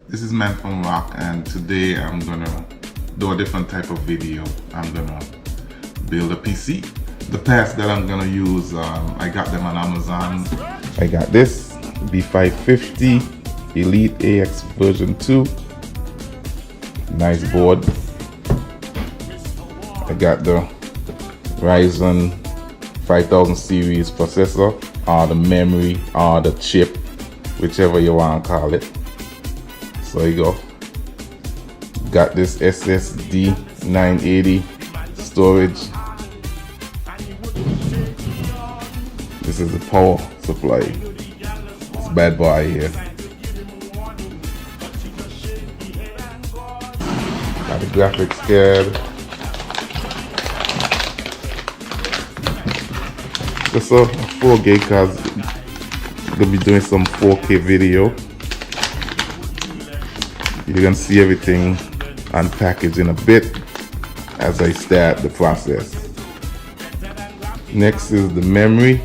This is Man from Rock, and today I'm gonna do a different type of video. I'm gonna build a PC. The parts that I'm gonna use, I got them on Amazon. I got this B550 Elite AX version 2. Nice board. I got the Ryzen 5000 series processor, or the memory, or the chip, whichever you want to call it. So you go. Got this SSD 980 storage. This is the power supply. This bad boy here. Got the graphics card. Just a 4K cause I'm gonna be doing some 4K video. You can see everything unpackaged in a bit as I start the process. Next is the memory.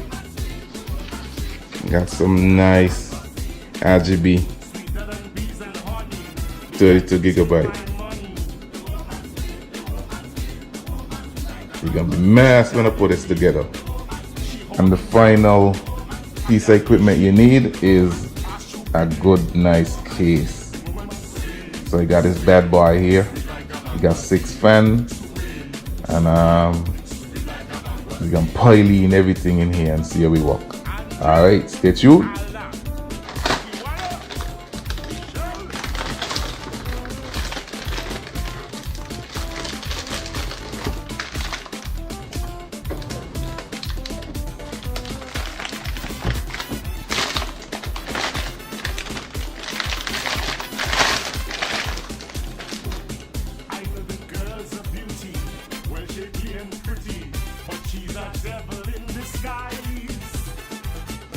Got some nice RGB 32 gigabyte. You're gonna be mad when I put this together. And the final piece of equipment you need is a good, nice case. So you got this bad boy here. You got 6 fans, and you can pile in everything in here and see how we work. All right, stay tuned.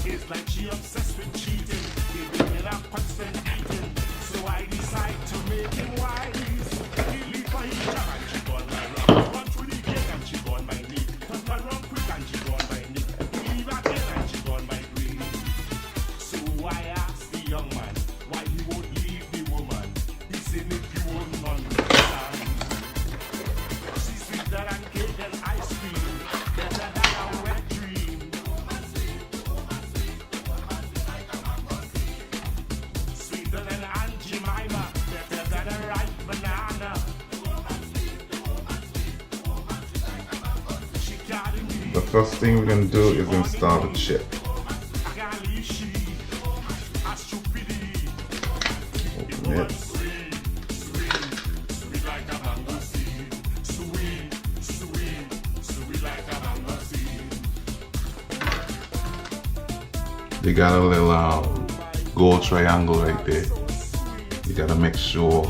It's like she obsessed with cheating, giving it up constant eating. So I decide to make him wise. He leave for his job and she gone my rock. Run through the gate and she gone my knee. Turn around quick and she gone my knee. Leave again and she gone my green. So I asked the young man why he won't leave the woman. He said if you won't understand. She's sweeter than cake and ice cream, better than a wet dream. The first thing we're going to do is install the chip. Open it. You got a little gold triangle right there. You got to make sure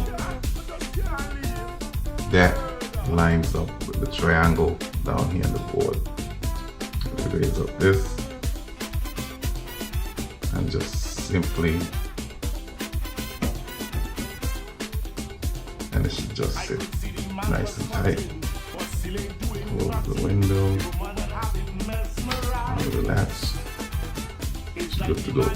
that lines up with the triangle down here on the board. Raise up this and just simply, and it should just sit nice and tight. Close the window, and the latch. It's good to go.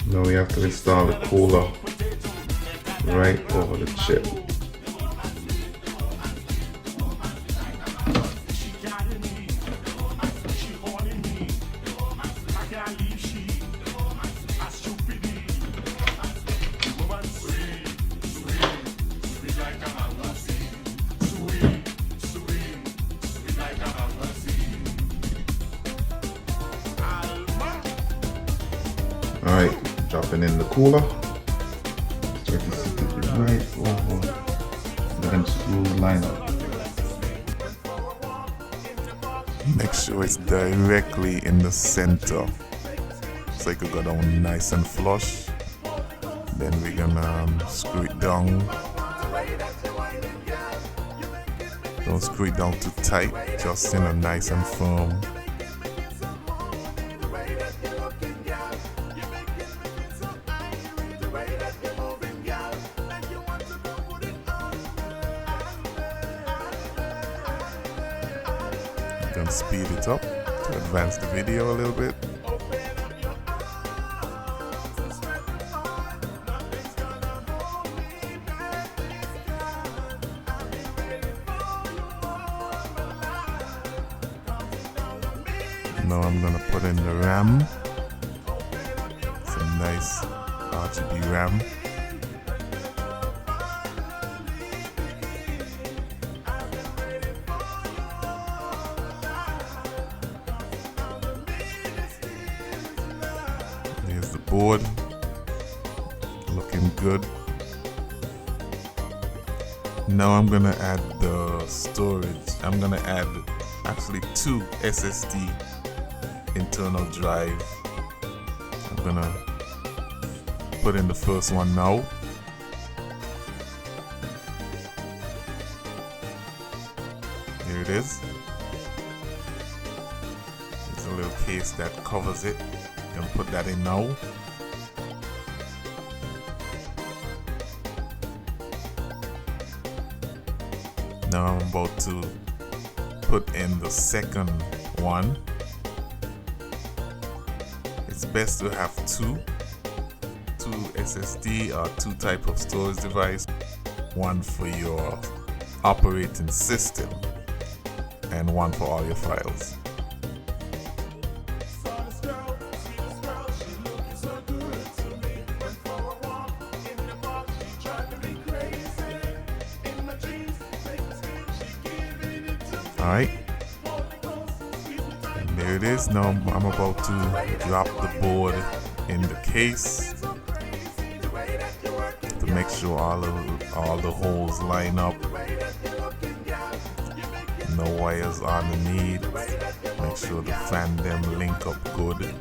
Now we have to install the cooler right over the chip. Alright, dropping in the cooler. Try to sit it right over the screw line up. Make sure it's directly in the center so it could go down nice and flush. Then we're gonna screw it down. Don't screw it down too tight, just nice and firm. You can speed it up to advance the video a little bit. Now I'm gonna put in the RAM. Some nice RGB RAM. Here's the board. Looking good. Now I'm gonna add the storage. I'm gonna add actually 2 SSD internal drive. I'm gonna put in the first one now. Here it is. There's a little case that covers it. You can put that in now. Now I'm about to put in the second one. It's best to have two SSD or 2 type of storage device, one for your operating system and one for all your files. Alright, and there it is. Now I'm about to drop the board in the case to make sure all the holes line up. No wires underneath. Make sure the fan them link up good.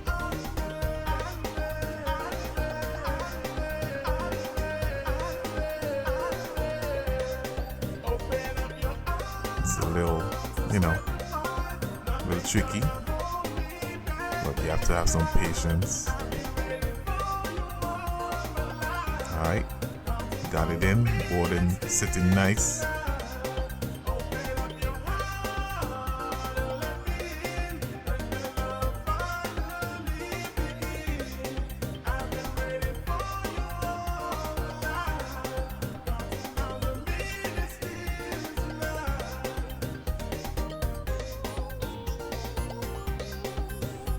It's a little, a little tricky, but you have to have some patience. Alright, got it in, board in, sitting nice.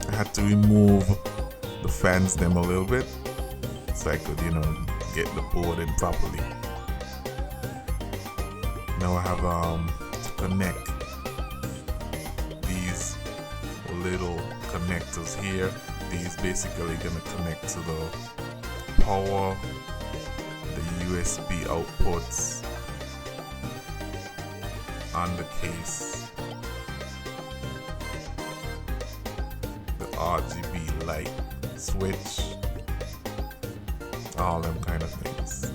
I had to remove the fans them a little bit so I could, get the board in properly. Now I have to connect these little connectors here. These basically gonna connect to the power, the USB outputs on the case, RGB light switch, all them kind of things.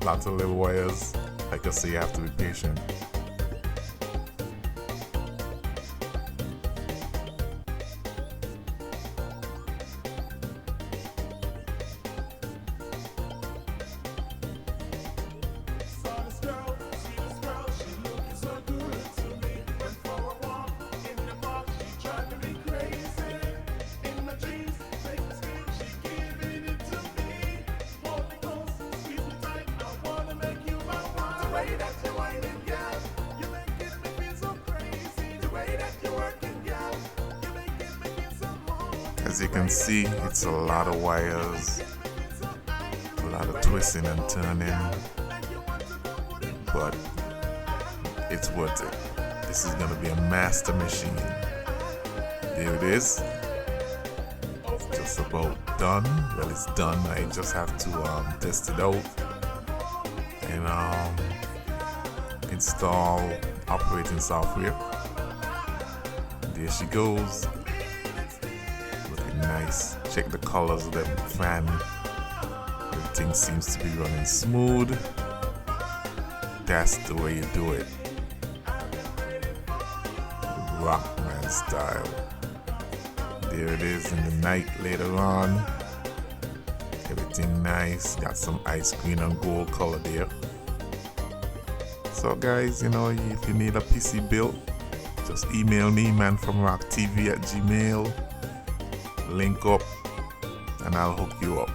Lots of little wires. Like I say, you have to be patient. As you can see, it's a lot of wires, a lot of twisting and turning, but it's worth it. This is gonna be a master machine. There it is. It's just about done. Well, it's done. I just have to test it out and install operating software. There she goes. nice. Check the colors of the fan. Everything seems to be running smooth. That's the way you do it. Rockman style. There it is in the night later on. Everything nice. Got some ice cream and gold color there. So guys, you know, if you need a PC built, just email me, manfromrocktv@gmail.com. Link up and I'll hook you up.